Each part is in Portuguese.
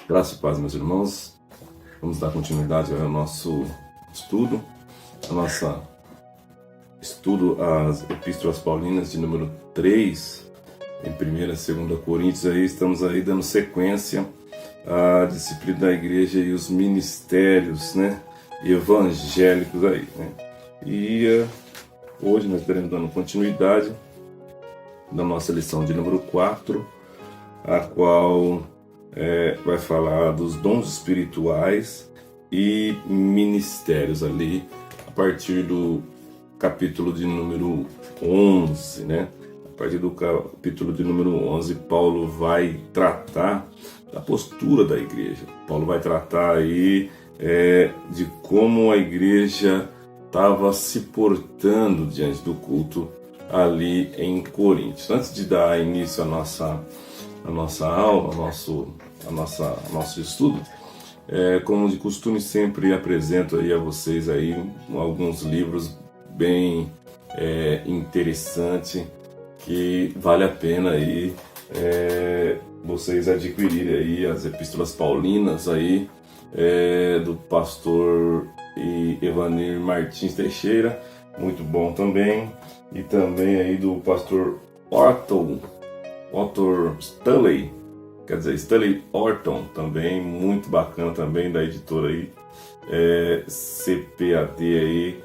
Graça e paz, meus irmãos. Vamos dar continuidade ao nosso estudo, às Epístolas Paulinas de número 3, em 1ª e 2ª Coríntios. Estamos dando sequência à disciplina da igreja e os ministérios, evangélicos E hoje nós estaremos dando continuidade da nossa lição de número 4, a qual vai falar dos dons espirituais e ministérios a partir do capítulo de número 11, A partir do capítulo de número 11, Paulo vai tratar da postura da igreja. Paulo vai tratar de como a igreja estava se portando diante do culto ali em Coríntios. Antes de dar início à nossa aula, ao nosso estudo, como de costume, sempre apresento a vocês alguns livros bem interessantes que vale a pena vocês adquirirem as Epístolas Paulinas do pastor Evanir Martins Teixeira, muito bom também, e também do pastor Otto Stanley, Stanley Orton, também muito bacana, também da editora CPAD 1ª e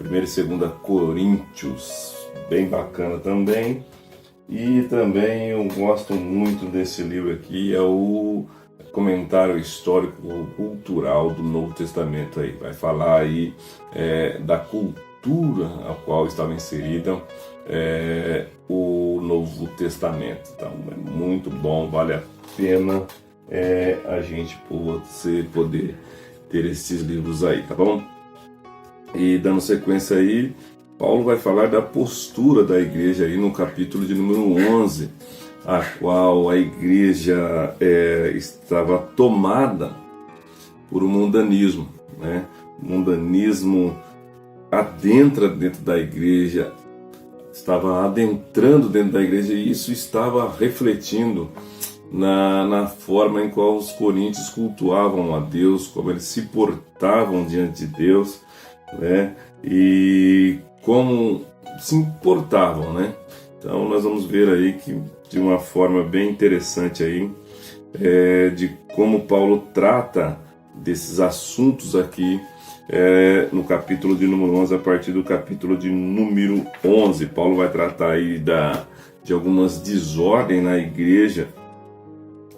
2ª Coríntios, bem bacana também. E também eu gosto muito desse livro aqui, é o Comentário Histórico Cultural do Novo Testamento. Vai falar da cultura a qual estava inserida o Novo Testamento. Então é muito bom, vale a pena a gente poder ter esses livros tá bom? E dando sequência Paulo vai falar da postura da igreja no capítulo de número 11, a qual a igreja estava tomada por um mundanismo, O mundanismo dentro da igreja, estava adentrando dentro da igreja, e isso estava refletindo na forma em qual os coríntios cultuavam a Deus, como eles se portavam diante de Deus, e como se importavam, Então nós vamos ver que de uma forma bem interessante de como Paulo trata desses assuntos aqui no capítulo de número 11, a partir do capítulo de número 11. Paulo vai tratar de algumas desordens na igreja,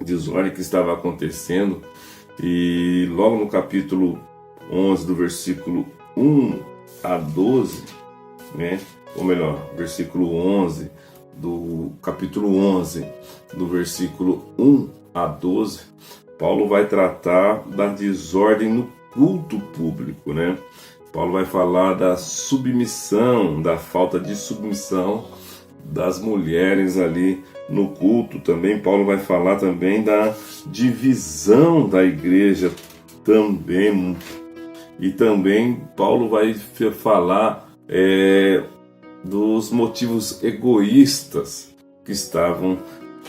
desordem que estava acontecendo, e logo no capítulo 11, do versículo 1 a 12, ou melhor, versículo 11 do capítulo 11, do versículo 1 a 12, Paulo vai tratar da desordem no culto público, Paulo vai falar da submissão, da falta de submissão das mulheres no culto. Também Paulo vai falar também da divisão da igreja também. E também Paulo vai falar dos motivos egoístas que estavam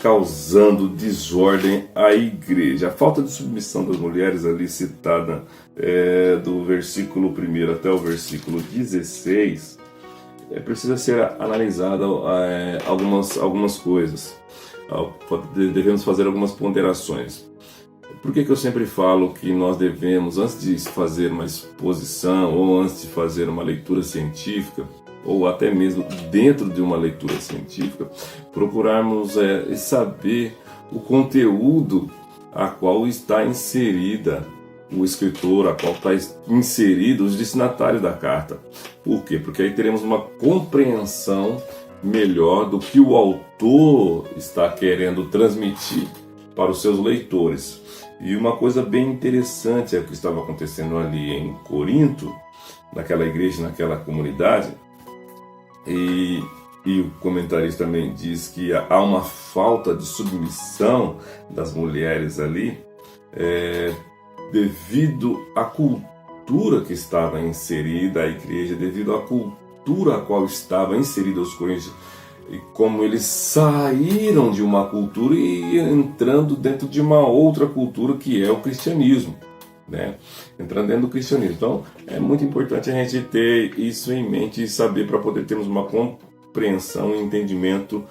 causando desordem à igreja. A falta de submissão das mulheres citada do versículo 1 até o versículo 16, precisa ser analisada algumas coisas. Devemos fazer algumas ponderações. Por que eu sempre falo que nós devemos, antes de fazer uma exposição, ou antes de fazer uma leitura científica, ou até mesmo dentro de uma leitura científica, procurarmos saber o conteúdo a qual está inserida o escritor, a qual está inserido os destinatários da carta. Por quê? Porque aí teremos uma compreensão melhor do que o autor está querendo transmitir para os seus leitores. E uma coisa bem interessante é o que estava acontecendo ali em Corinto, naquela igreja, naquela comunidade, e o comentarista também diz que há uma falta de submissão das mulheres devido à cultura que estava inserida a igreja, devido à cultura a qual estava inserida os coríntios. e como eles saíram de uma cultura e entrando dentro de uma outra cultura que é o cristianismo, né? Entrando dentro do cristianismo. Então é muito importante a gente ter isso em mente e saber, para poder termos uma compreensão e entendimento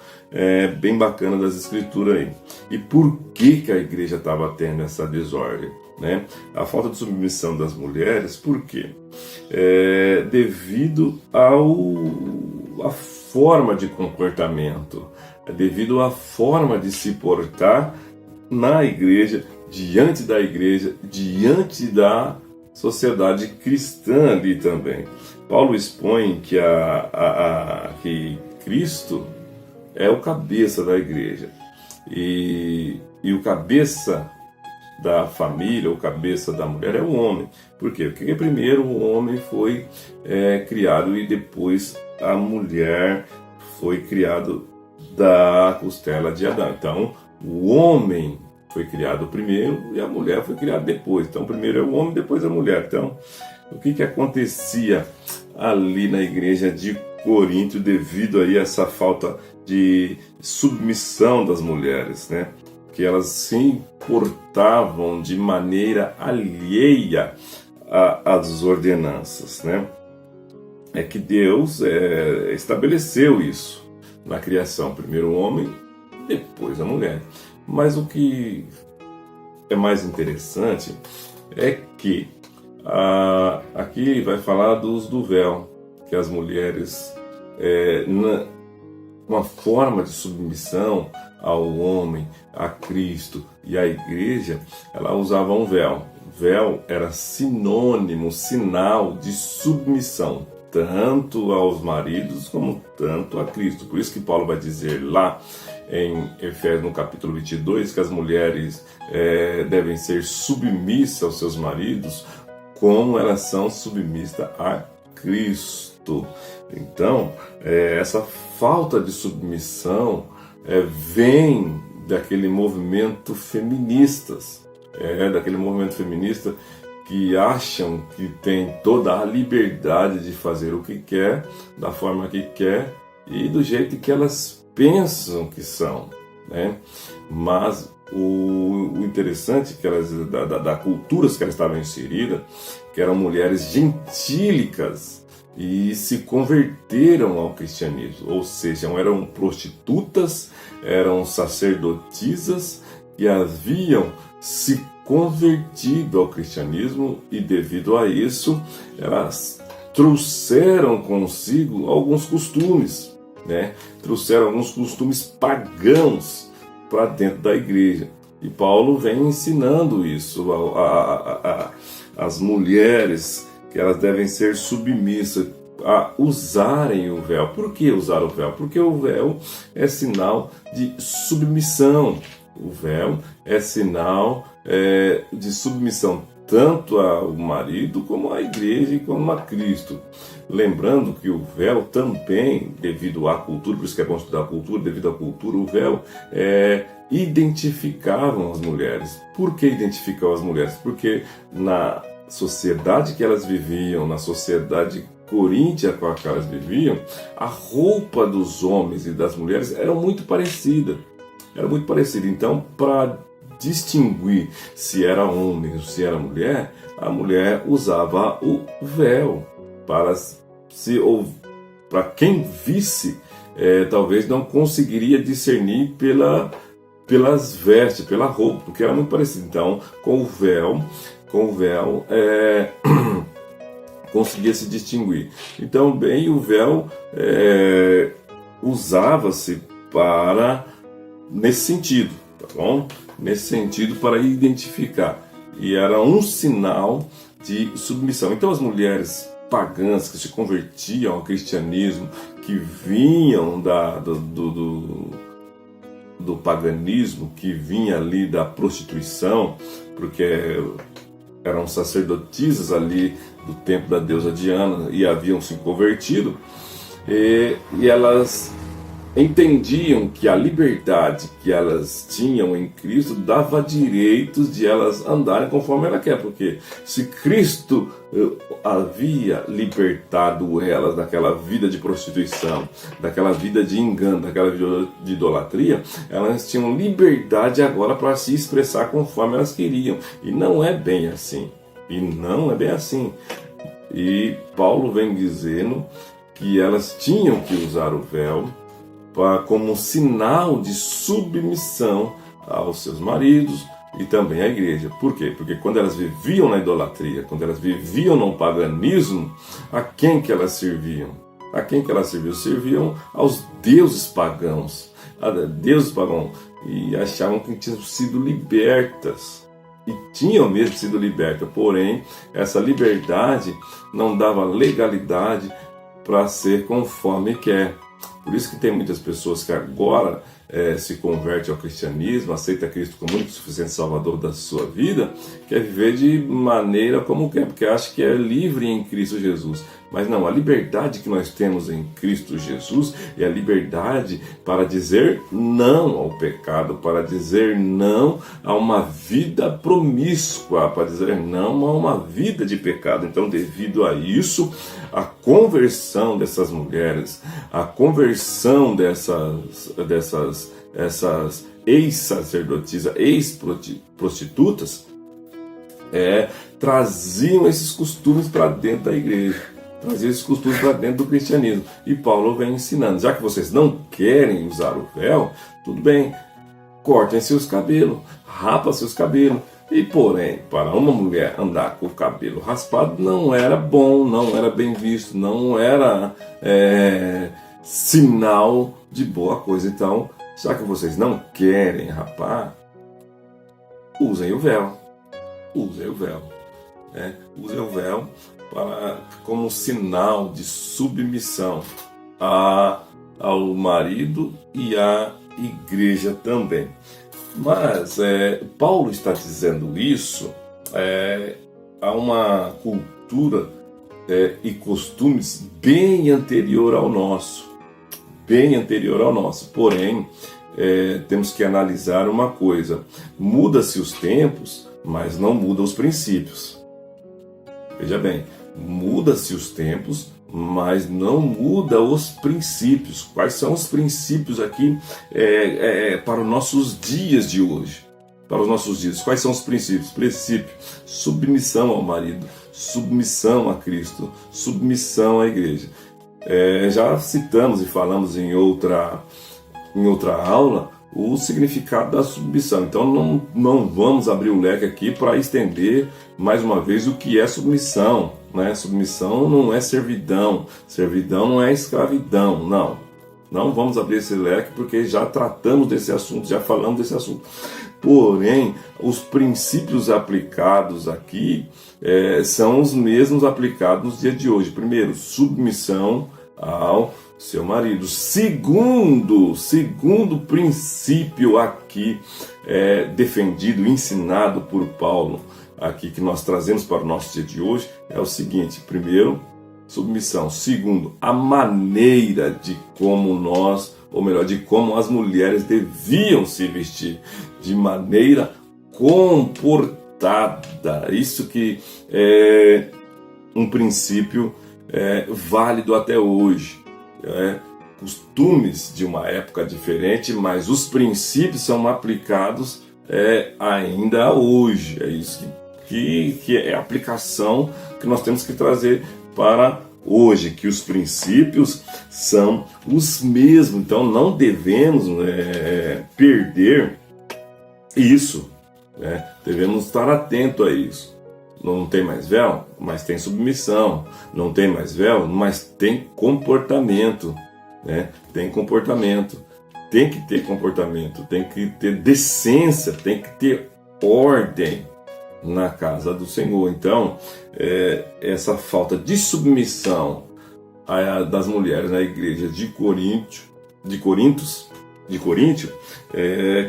bem bacana das escrituras aí. E por que a igreja estava tendo essa desordem, né? A falta de submissão das mulheres, por quê? Devido à forma de comportamento, devido à forma de se portar na igreja, diante da sociedade cristã ali também. Paulo expõe que que Cristo é o cabeça da igreja, e o cabeça da família, o cabeça da mulher é o homem. Por quê? Porque primeiro o homem foi criado e depois a mulher foi criado da costela de Adão. Então o homem foi criado primeiro e a mulher foi criada depois. Então primeiro é o homem, depois a mulher. Então o que acontecia ali na igreja de Corinto devido aí a essa falta de submissão das mulheres, né? Que elas se portavam de maneira alheia às ordenanças, né? É que Deus estabeleceu isso na criação, primeiro o homem, depois a mulher. Mas o que é mais interessante é que aqui vai falar do véu, que as mulheres, uma forma de submissão ao homem, a Cristo e à igreja, ela usava um véu. Véu era sinônimo, sinal de submissão, tanto aos maridos como tanto a Cristo. Por isso que Paulo vai dizer lá em Efésios, no capítulo 22, que as mulheres devem ser submissas aos seus maridos, como elas são submissas a Cristo. Então, essa falta de submissão vem daquele movimento feministas, daquele movimento feminista que acham que tem toda a liberdade de fazer o que quer, da forma que quer e do jeito que elas pensam que são, né? Mas o interessante que elas, da culturas que elas estavam inseridas, que eram mulheres gentílicas e se converteram ao cristianismo, ou seja, eram prostitutas, eram sacerdotisas e haviam se convertido ao cristianismo, e devido a isso elas trouxeram consigo alguns costumes, né? Trouxeram alguns costumes pagãos para dentro da igreja. E Paulo vem ensinando isso às mulheres, que elas devem ser submissas a usarem o véu. Por que usar o véu? Porque o véu é sinal de submissão. O véu é sinal de submissão tanto ao marido como à igreja e como a Cristo. Lembrando que o véu também, devido à cultura, por isso que é bom estudar a cultura, devido à cultura, o véu identificavam as mulheres. Por que identificavam as mulheres? Porque na sociedade que elas viviam, na sociedade coríntia com a que elas viviam, a roupa dos homens e das mulheres era muito parecida. Era muito parecida. Então, para distinguir se era homem ou se era mulher, a mulher usava o véu. Para quem visse, talvez não conseguiria discernir pelas vestes, pela roupa, porque era muito parecido. Então, com o véu conseguia se distinguir. Então, bem, o véu usava-se nesse sentido, tá bom? Nesse sentido, para identificar. E era um sinal de submissão. Então, as mulheres pagãs que se convertiam ao cristianismo, que vinham do paganismo, que vinha ali da prostituição, porque eram sacerdotisas ali do templo da deusa Diana e haviam se convertido, e elas entendiam que a liberdade que elas tinham em Cristo dava direitos de elas andarem conforme ela quer, porque se Cristo havia libertado elas daquela vida de prostituição, daquela vida de engano, daquela vida de idolatria, elas tinham liberdade agora para se expressar conforme elas queriam, e não é bem assim, e Paulo vem dizendo que elas tinham que usar o véu como um sinal de submissão aos seus maridos e também à igreja. Por quê? Porque quando elas viviam na idolatria, quando elas viviam no paganismo, a quem que elas serviam? A quem que elas serviam? Serviam aos deuses pagãos. E achavam que tinham sido libertas. E tinham mesmo sido libertas, porém, essa liberdade não dava legalidade para ser conforme quer. Por isso que tem muitas pessoas que agora se convertem ao cristianismo, aceita Cristo como único e suficiente salvador da sua vida, quer viver de maneira como quer, porque acha que é livre em Cristo Jesus. Mas não, a liberdade que nós temos em Cristo Jesus é a liberdade para dizer não ao pecado, para dizer não a uma vida promíscua, para dizer não a uma vida de pecado. Então, devido a isso, a conversão dessas mulheres, a conversão dessas ex-sacerdotisas, ex-prostitutas, traziam esses costumes para dentro da igreja. Trazer esses costumes para dentro do cristianismo. E Paulo vem ensinando, já que vocês não querem usar o véu, tudo bem, cortem seus cabelos, rapa seus cabelos. E porém, para uma mulher andar com o cabelo raspado não era bom, não era bem visto, não era sinal de boa coisa. Então, já que vocês não querem rapar, usem o véu. Usem o véu. Usem o véu como sinal de submissão ao marido e à igreja também. Mas Paulo está dizendo isso a uma cultura e costumes bem anterior ao nosso. Porém, temos que analisar uma coisa: muda-se os tempos, mas não mudam os princípios. Veja bem, muda-se os tempos, mas não muda os princípios. Quais são os princípios aqui para os nossos dias de hoje? Para os nossos dias, quais são os princípios? Princípio: submissão ao marido, submissão a Cristo, submissão à igreja. Já citamos e falamos em outra aula o significado da submissão. Então não vamos abrir o leque aqui para estender mais uma vez o que é submissão. Submissão não é servidão, servidão não é escravidão, não vamos abrir esse leque porque já tratamos desse assunto, já falamos desse assunto. Porém, os princípios aplicados aqui são os mesmos aplicados nos dias de hoje. Primeiro, submissão ao seu marido. Segundo princípio aqui defendido, ensinado por Paulo, aqui que nós trazemos para o nosso dia de hoje, é o seguinte: primeiro, submissão. Segundo, a maneira de como de como as mulheres deviam se vestir, de maneira comportada. Isso que é um princípio válido até hoje. Costumes de uma época diferente, mas os princípios são aplicados ainda hoje. É isso que é a aplicação que nós temos que trazer para hoje, que os princípios são os mesmos. Então não devemos perder isso, devemos estar atento a isso. Não tem mais véu, mas tem submissão. Não tem mais véu, mas tem comportamento. Tem comportamento. Tem que ter comportamento, tem que ter decência, tem que ter ordem na casa do Senhor. Então, essa falta de submissão das mulheres na igreja de Coríntio,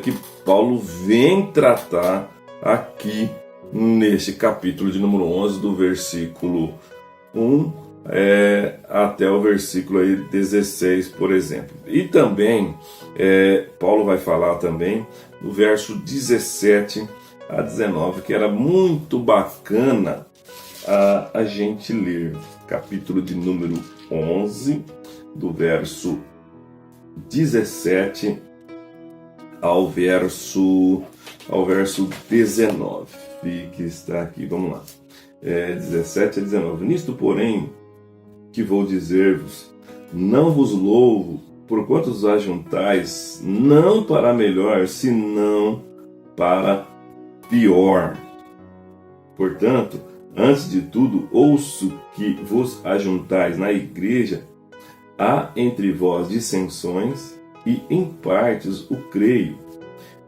que Paulo vem tratar aqui neste capítulo de número 11, do versículo 1 até o versículo aí 16, por exemplo. E também, Paulo vai falar também no verso 17 a 19, que era muito bacana a gente ler. Capítulo de número 11, do verso 17 ao verso 19, que está aqui, vamos lá. 17 a 19. Nisto, porém, que vou dizer-vos, não vos louvo, porquanto os ajuntais, não para melhor, senão para pior. Portanto, antes de tudo, ouço que vos ajuntais na igreja, há entre vós dissensões, e em partes o creio,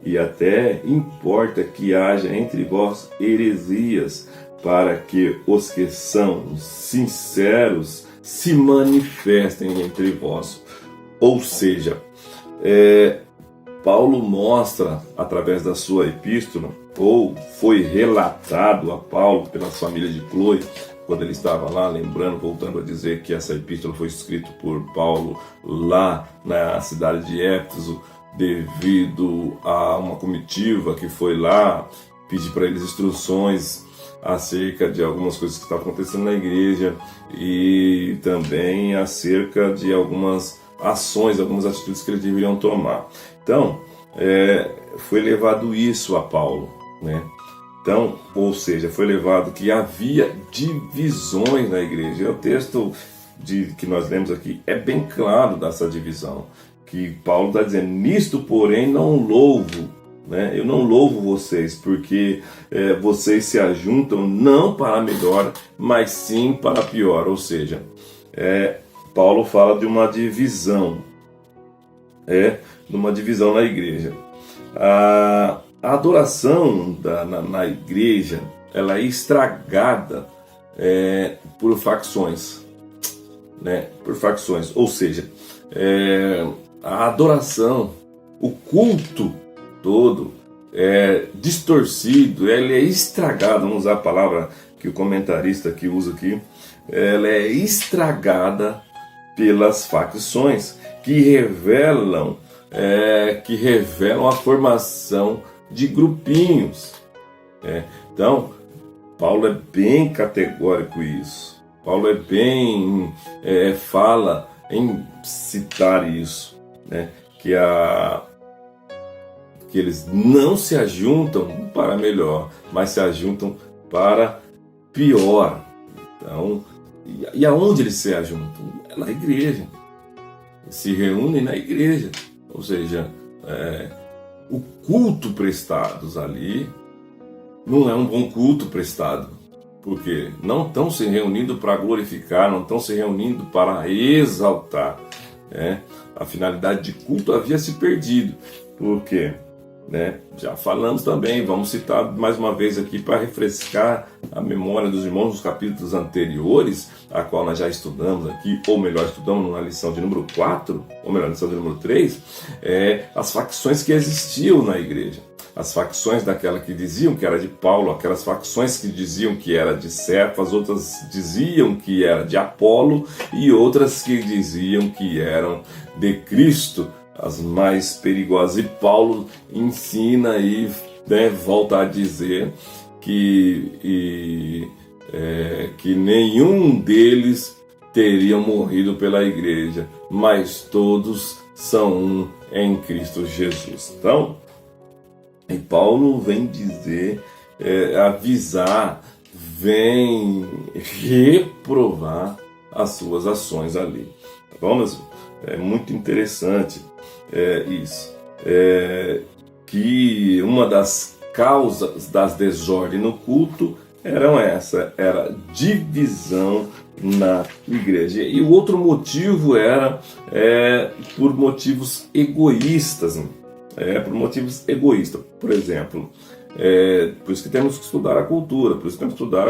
e até importa que haja entre vós heresias, para que os que são sinceros se manifestem entre vós. Ou seja, Paulo mostra, através da sua epístola, ou foi relatado a Paulo pelas famílias de Cloe, quando ele estava lá, lembrando, voltando a dizer que essa epístola foi escrita por Paulo lá na cidade de Éfeso, devido a uma comitiva que foi lá pedir para eles instruções acerca de algumas coisas que estavam acontecendo na igreja e também acerca de algumas ações, algumas atitudes que eles deveriam tomar. Então, foi levado isso a Paulo, né? Então, ou seja, foi levado que havia divisões na igreja. E o texto que nós lemos aqui é bem claro dessa divisão, que Paulo está dizendo, nisto porém não louvo, né? Eu não louvo vocês, porque vocês se ajuntam não para melhor, mas sim para pior. Ou seja, Paulo fala de uma divisão, de uma divisão na igreja. A adoração na igreja, ela é estragada por facções, né? Por facções, ou seja, a adoração, o culto todo é distorcido, ele é estragado, vamos usar a palavra que o comentarista aqui usa aqui, ela é estragada pelas facções que revelam a formação de grupinhos. Então, Paulo é bem categórico isso. Paulo fala em citar isso, né? Que eles não se ajuntam para melhor, mas se ajuntam para pior. Então, e aonde eles se ajuntam? É na igreja. Se reúnem na igreja. Ou seja, o culto prestados ali não é um bom culto prestado, porque não estão se reunindo para glorificar, não estão se reunindo para exaltar. A finalidade de culto havia se perdido. Por quê? Já falamos também, vamos citar mais uma vez aqui para refrescar a memória dos irmãos nos capítulos anteriores, a qual nós já estudamos aqui, ou melhor, estudamos na lição de número 4, ou melhor, na lição de número 3, as facções que existiam na igreja. As facções daquela que diziam que era de Paulo, aquelas facções que diziam que era de Cefas, outras diziam que era de Apolo e outras que diziam que eram de Cristo, as mais perigosas. E Paulo ensina e volta a dizer que nenhum deles teria morrido pela igreja, mas todos são um em Cristo Jesus. Então, e Paulo vem dizer, avisar, vem reprovar as suas ações ali. Tá bom, meus? É muito interessante isso. Que uma das causas das desordens no culto era divisão na igreja. E o outro motivo era por motivos egoístas, né? Por motivos egoístas. Por exemplo, por isso que temos que estudar a cultura, por isso que temos que estudar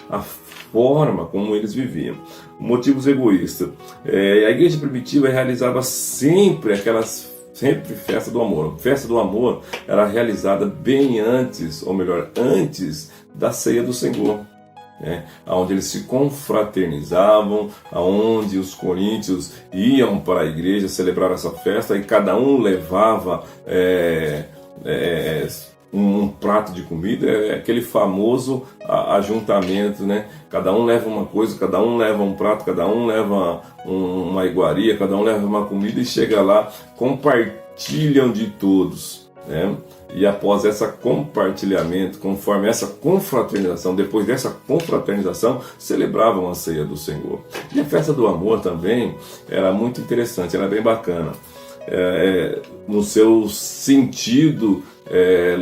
a forma como eles viviam. Motivos egoístas. A igreja primitiva realizava sempre festa do amor. Festa do amor era realizada bem antes, ou melhor, antes da ceia do Senhor. onde eles se confraternizavam, aonde os coríntios iam para a igreja celebrar essa festa e cada um levava um prato de comida, aquele famoso ajuntamento, né? Cada um leva uma coisa, cada um leva um prato, cada um leva uma iguaria, cada um leva uma comida e chega lá, compartilham de todos, né? E após esse compartilhamento, conforme essa confraternização, depois dessa confraternização, celebravam a ceia do Senhor. E a festa do amor também era muito interessante, era bem bacana, no seu sentido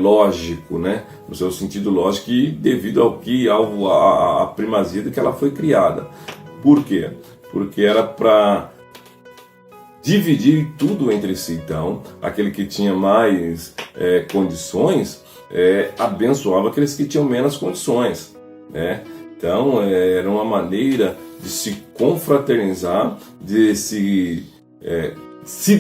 lógico, né? No seu sentido lógico e devido à primazia de que ela foi criada. Por quê? Porque era para dividir tudo entre si. Então, aquele que tinha mais condições abençoava aqueles que tinham menos condições, né? Então, era uma maneira de se confraternizar, de se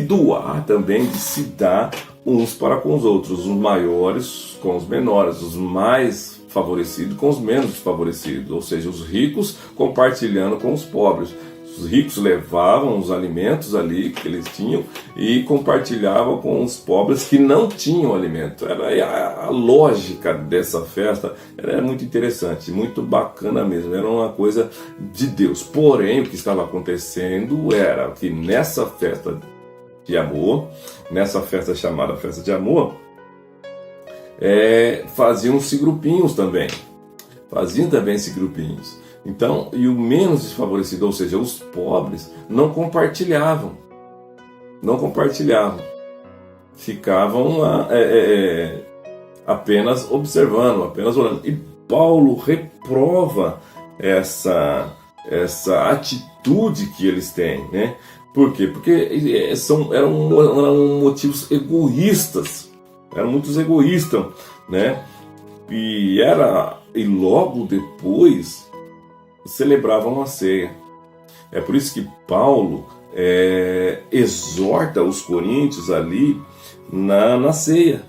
doar também, de se dar uns para com os outros, os maiores com os menores, os mais favorecidos com os menos favorecidos, ou seja, os ricos compartilhando com os pobres. Os ricos levavam os alimentos ali que eles tinham e compartilhavam com os pobres que não tinham alimento. Era a lógica dessa festa era muito interessante, muito bacana mesmo, era uma coisa de Deus. Porém, o que estava acontecendo era que nessa festa de amor, nessa festa chamada Festa de Amor, faziam-se grupinhos também. Faziam também esses grupinhos. Então, e o menos desfavorecido, ou seja, os pobres, não compartilhavam. Não compartilhavam. Ficavam apenas observando, apenas olhando. E Paulo reprova essa atitude que eles têm, né? Por quê? Porque eram motivos egoístas, eram muitos egoístas, né? E logo depois celebravam a ceia. É por isso que Paulo exorta os coríntios ali na ceia.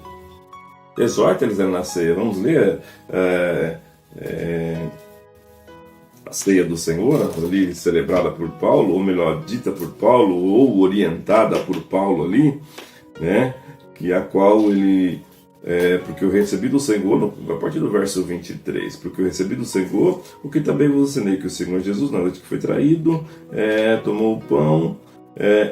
Exorta eles ali na ceia. Vamos ler a ceia do Senhor, ali celebrada por Paulo, ou melhor, dita por Paulo, ou orientada por Paulo ali, né? Que a qual ele, porque eu recebi do Senhor, a partir do verso 23, porque eu recebi do Senhor o que também vos ensinei, que o Senhor Jesus, na noite que foi traído, tomou o pão,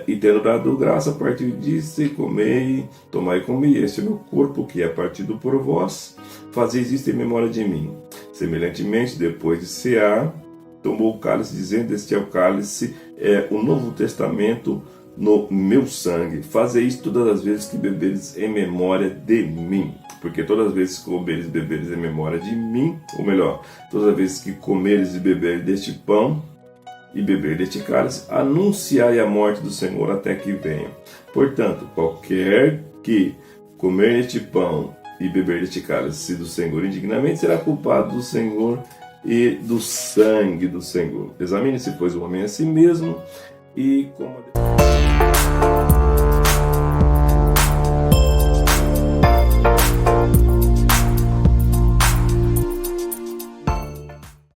e tendo dado graça, partiu e disse: comei, tomai e comi, este é meu corpo, que é partido por vós, fazeis isto em memória de mim. Semelhantemente, depois de cear, tomou o cálice, dizendo: este é o cálice, o Novo Testamento no meu sangue. Fazei isso todas as vezes que beberes em memória de mim. Porque todas as vezes que comeres e beberes em memória de mim, ou melhor, todas as vezes que comeres e beberes deste pão e beber deste cálice, anunciai a morte do Senhor até que venha. Portanto, qualquer que comer este pão e beber deste cálice do Senhor indignamente será culpado do Senhor e do sangue do Senhor. Examine-se, pois, o homem a si mesmo, e como